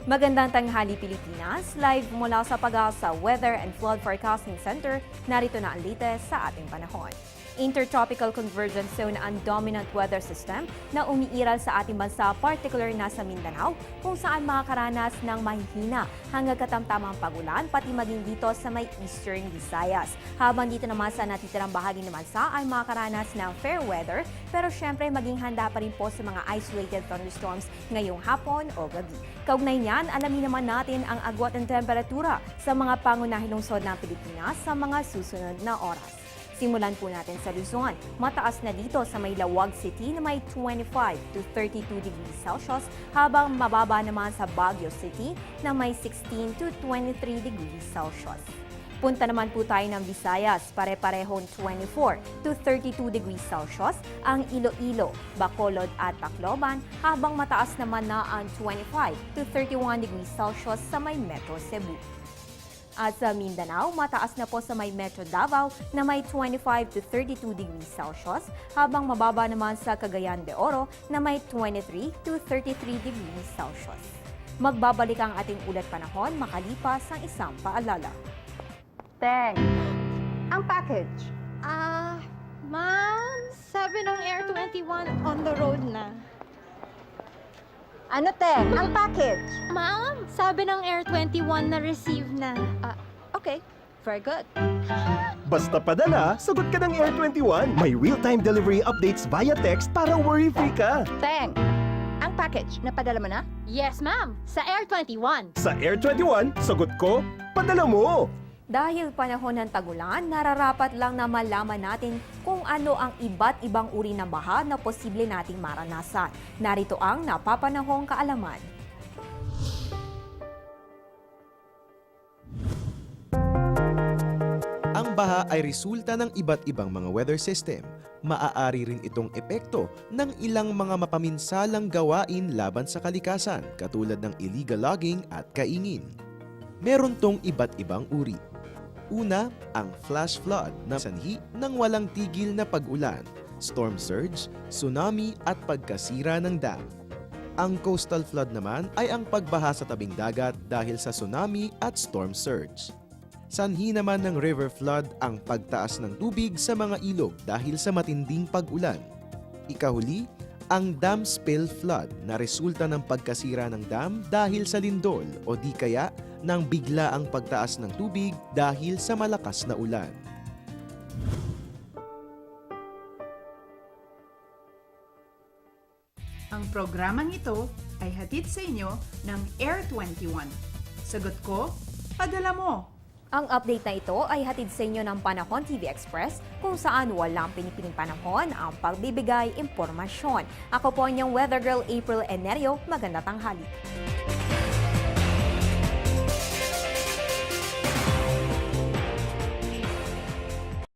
Magandang tanghali Pilipinas, live mula sa Pag-asa Weather and Flood Forecasting Center, narito na ang latest sa ating panahon. Intertropical Convergence Zone ang dominant weather system na umiiral sa ating bansa, particular na sa Mindanao, kung saan makakaranas ng mahihina hanggang katamtamang pagulan, pati maging dito sa may Eastern Visayas. Habang dito naman sa natitirang bahagi ng bansa ay makakaranas ng fair weather, pero syempre maging handa pa rin po sa mga isolated thunderstorms ngayong hapon o gabi. Kaugnay niyan, alamin naman natin ang agwat ng temperatura sa mga pangunahing lungsod ng Pilipinas sa mga susunod na oras. Simulan po natin sa Luzon. Mataas na dito sa may Lawag City na may 25 to 32 degrees Celsius, habang mababa naman sa Baguio City na may 16 to 23 degrees Celsius. Punta naman po tayo ng Visayas, pare-parehong 24 to 32 degrees Celsius ang Iloilo, Bacolod at Tacloban, habang mataas naman na ang 25 to 31 degrees Celsius sa may Metro Cebu. At sa Mindanao, mataas na po sa may Metro Davao na may 25 to 32 degrees Celsius, habang mababa naman sa Cagayan de Oro na may 23 to 33 degrees Celsius. Magbabalik ang ating ulat panahon makalipas ang isang paalala. Teng, ang package. Ma'am, sabi ng Air 21 on the road na. Ano, Teng? Ang package. Ma'am, sabi ng Air 21 na receive na. Okay, very good. Basta padala, sagot ka ng Air 21. May real-time delivery updates via text para worry-free ka. Teng, ang package, napadala mo na? Yes, ma'am, sa Air 21. Sa Air 21, sagot ko, padala mo. Dahil panahon ng tagulan, nararapat lang na malaman natin kung ano ang iba't ibang uri ng baha na posible nating maranasan. Narito ang napapanahong kaalaman. Ang baha ay resulta ng iba't ibang mga weather system. Maaari rin itong epekto ng ilang mga mapaminsalang gawain laban sa kalikasan, katulad ng illegal logging at kaingin. Meron tong iba't ibang uri. Una, ang flash flood na sanhi ng walang tigil na pag-ulan, storm surge, tsunami at pagkasira ng dam. Ang coastal flood naman ay ang pagbaha sa tabing dagat dahil sa tsunami at storm surge. Sanhi naman ng river flood ang pagtaas ng tubig sa mga ilog dahil sa matinding pag-ulan. Ikahuli, ang dam spill flood na resulta ng pagkasira ng dam dahil sa lindol o di kaya ng bigla ang pagtaas ng tubig dahil sa malakas na ulan. Ang programang ito ay hatid sa inyo ng Air 21. Sagot ko, padala mo! Ang update na ito ay hatid sa inyo ng Panahon TV Express, kung saan walang pinipiling panahon ang pagbibigay impormasyon. Ako po ang inyong weather girl April Enerio. Magandang tanghali.